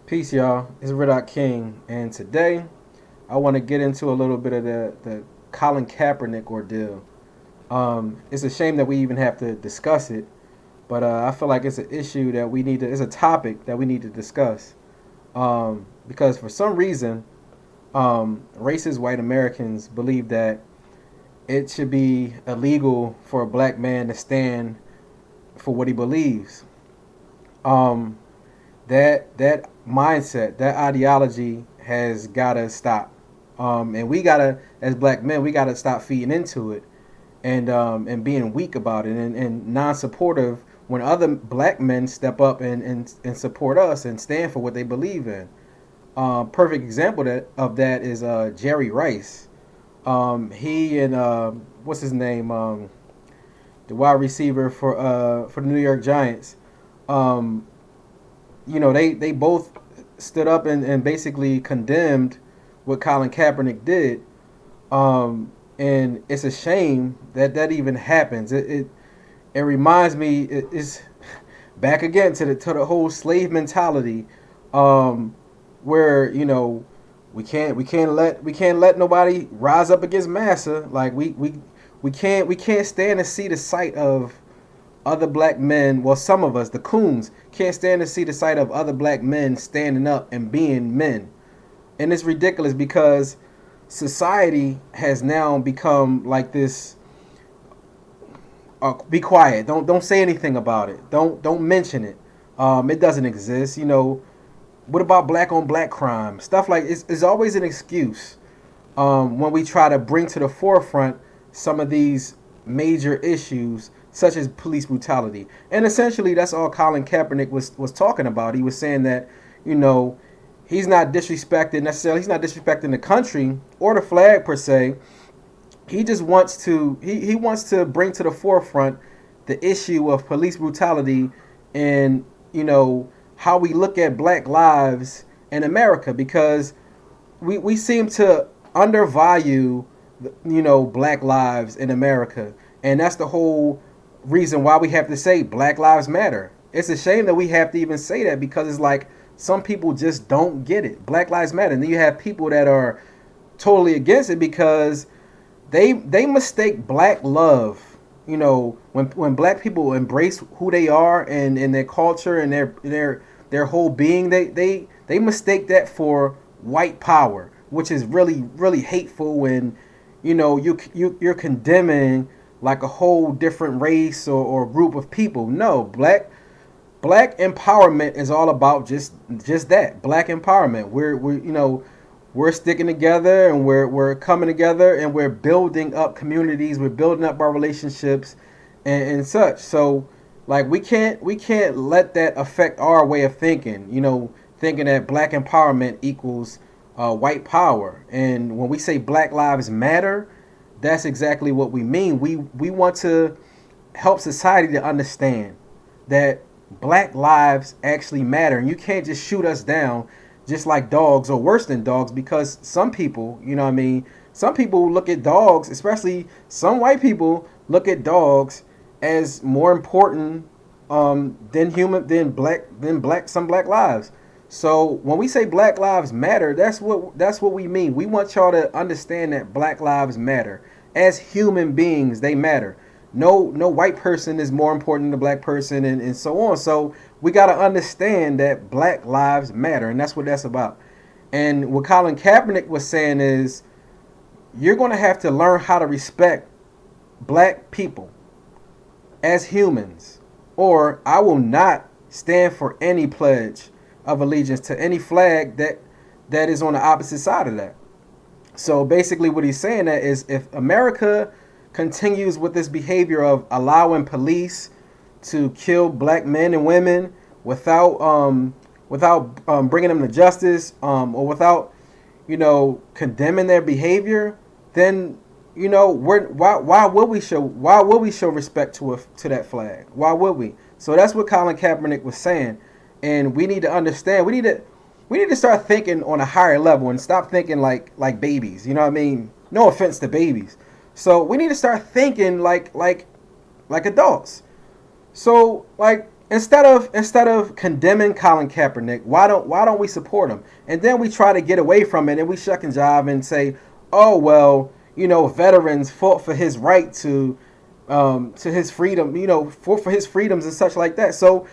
Peace, y'all. It's Ridock King, and today I want to get into a little bit of the Colin Kaepernick ordeal. It's a shame that we even have to discuss it, but I feel like it's an issue that we need to. It's a topic that we need to discuss because for some reason, racist white Americans believe that it should be illegal for a black man to stand for what he believes. Um, that mindset, that ideology has gotta stop. And we gotta, as black men, we gotta stop feeding into it and being weak about it and non-supportive when other black men step up and support us and stand for what they believe in. Perfect example of that is Jerry Rice. He and what's his name, the wide receiver for the New York Giants. Um, they both stood up and basically condemned what Colin Kaepernick did. And it's a shame that that even happens. It reminds me it's back again to the whole slave mentality, um, where we can't let nobody rise up against massa. Like we can't stand to see the sight of other black men, well, some of us, the coons, can't stand to see the sight of other black men standing up and being men. And it's ridiculous because society has now become like this. Be quiet. Don't say anything about it. Don't mention it. It doesn't exist. What about black on black crime? Stuff like it's always an excuse when we try to bring to the forefront some of these major issues such as police brutality. And essentially that's all Colin Kaepernick was talking about. He was saying that, you know, he's not disrespecting necessarily, he's not disrespecting the country or the flag per se. He just wants to he wants to bring to the forefront the issue of police brutality and, how we look at black lives in America because we seem to undervalue black lives in America, and that's the whole reason why we have to say Black Lives Matter. It's a shame that we have to even say that because it's like some people just don't get it. Black Lives Matter, and then you have people that are totally against it because they mistake black love. When black people embrace who they are and their culture and their whole being, they mistake that for white power, which is really really hateful when you're condemning like a whole different race or group of people. No, black empowerment is all about just that, black empowerment. We're sticking together and we're coming together and we're building up communities, we're building up our relationships and such. So like we can't let that affect our way of thinking, thinking that black empowerment equals white power. And when we say Black Lives Matter, that's exactly what we mean. We want to help society to understand that black lives actually matter, and you can't just shoot us down just like dogs or worse than dogs because some people, what I mean, some people look at dogs, especially some white people look at dogs as more important than some black lives. So when we say Black Lives Matter, that's what we mean. We want y'all to understand that Black Lives matter. As human beings, they matter. No white person is more important than a black person and so on. So we gotta understand that Black Lives Matter, and that's what that's about. And what Colin Kaepernick was saying is you're gonna have to learn how to respect black people as humans, or I will not stand for any pledge of allegiance to any flag that is on the opposite side of that. So basically, what he's saying that is if America continues with this behavior of allowing police to kill black men and women without bringing them to justice, or without condemning their behavior, then why would we show respect to that flag? Why would we? So that's what Colin Kaepernick was saying, and we need to understand. We need to start thinking on a higher level and stop thinking like babies. You know what I mean? No offense to babies. So we need to start thinking like adults. So like instead of condemning Colin Kaepernick, why don't we support him? And then we try to get away from it and we shuck and jive and say, oh well, veterans fought for his right to his freedom, for his freedoms and such like that. So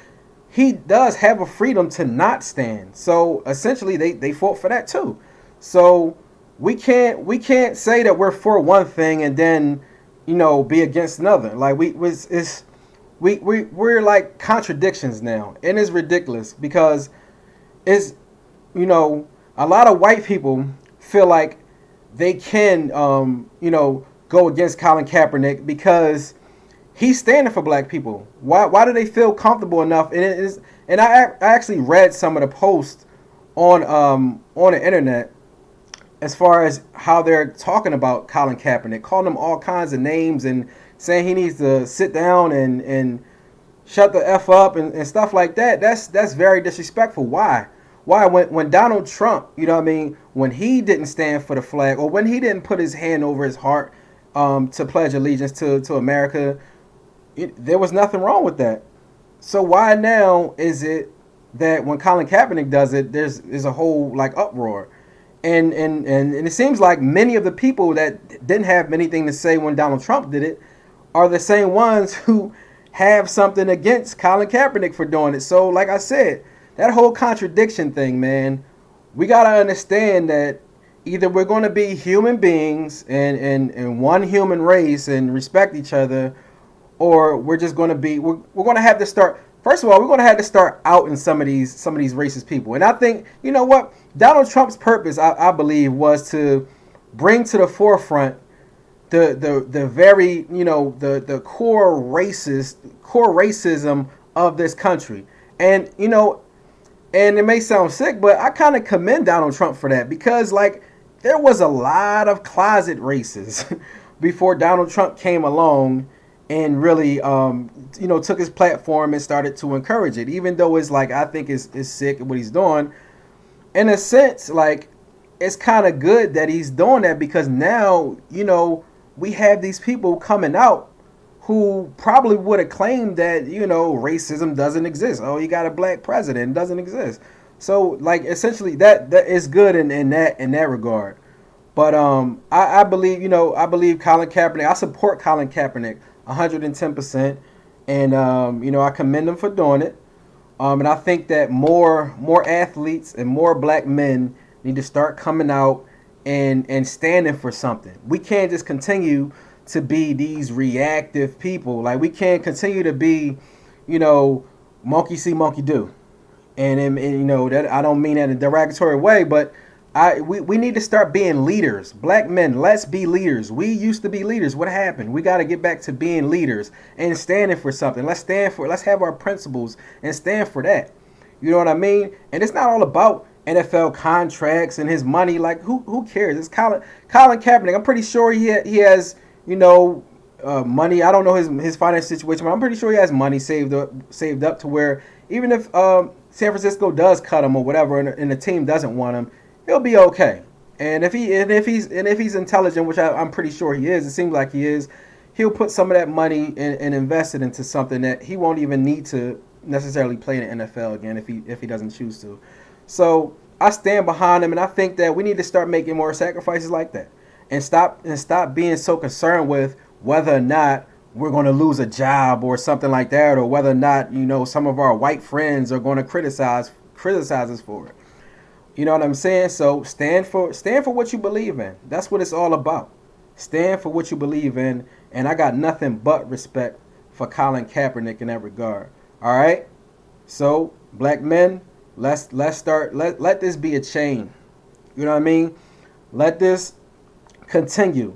he does have a freedom to not stand. So essentially, they fought for that too. So we can't say that we're for one thing and then be against another. Like we're like contradictions now, and it's ridiculous because it's a lot of white people feel like they can go against Colin Kaepernick because he's standing for black people. Why do they feel comfortable enough? And it is, and I actually read some of the posts on the internet as far as how they're talking about Colin Kaepernick, calling him all kinds of names and saying he needs to sit down and shut the F up and stuff like that. That's very disrespectful. Why? Why when Donald Trump, when he didn't stand for the flag or when he didn't put his hand over his heart to pledge allegiance to America, there was nothing wrong with that. So why now is it that when Colin Kaepernick does it, there's a whole like uproar? And it seems like many of the people that didn't have anything to say when Donald Trump did it are the same ones who have something against Colin Kaepernick for doing it. So like I said, that whole contradiction thing, man, we got to understand that either we're going to be human beings and one human race and respect each other, or we're just going to be we're going to have to start. First of all, we're going to have to start out in some of these racist people. And I think, what? Donald Trump's purpose, I believe, was to bring to the forefront the very, the core racism of this country. And, and it may sound sick, but I kind of commend Donald Trump for that because, like, there was a lot of closet racists before Donald Trump came along and really, took his platform and started to encourage it. Even though it's like, I think it's sick what he's doing. In a sense, like, it's kind of good that he's doing that because now, we have these people coming out who probably would have claimed that, racism doesn't exist. Oh, you got a black president, it doesn't exist. So, like, essentially that is good in that regard. But I believe, I believe Colin Kaepernick. I support Colin Kaepernick 110%, and I commend him for doing it. And I think that more athletes and more black men need to start coming out and standing for something. We can't just continue to be these reactive people. Like, we can't continue to be, monkey see, monkey do. And that I don't mean that in a derogatory way, but we need to start being leaders. Black men, let's be leaders. We used to be leaders. What happened? We got to get back to being leaders and standing for something. Let's have our principles and stand for that. You know what I mean? And it's not all about NFL contracts and his money. Like, who cares? It's Colin Kaepernick. I'm pretty sure he has, money. I don't know his financial situation, but I'm pretty sure he has money saved up to where even if San Francisco does cut him or whatever, and the team doesn't want him, he'll be okay. And if he's intelligent, which I'm pretty sure he is, it seems like he is, he'll put some of that money and invest it into something that he won't even need to necessarily play in the NFL again if he doesn't choose to. So I stand behind him, and I think that we need to start making more sacrifices like that, and stop being so concerned with whether or not we're going to lose a job or something like that, or whether or not some of our white friends are going to criticize us for it. You know what I'm saying? So stand for what you believe in. That's what it's all about. Stand for what you believe in, and I got nothing but respect for Colin Kaepernick in that regard. All right? So, black men, let's start let this be a chain. You know what I mean? Let this continue.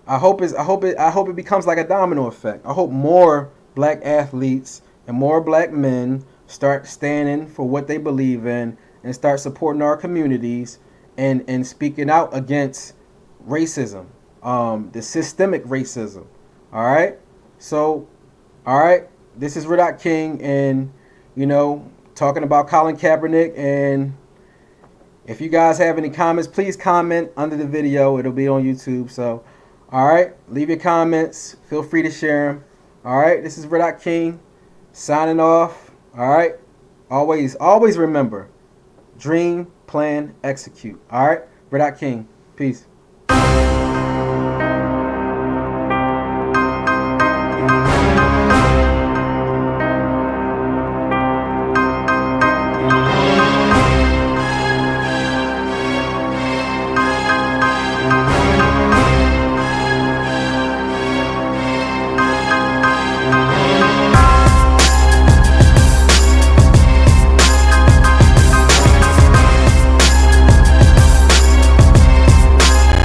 I hope it becomes like a domino effect. I hope more black athletes and more black men start standing for what they believe in and start supporting our communities and speaking out against racism, the systemic racism. All right? So, all right, this is Ridock King, and, talking about Colin Kaepernick. And if you guys have any comments, please comment under the video. It'll be on YouTube. So, all right, leave your comments. Feel free to share them. All right, this is Ridock King signing off. All right. Always remember: dream, plan, execute. All right. Ridock King. Peace.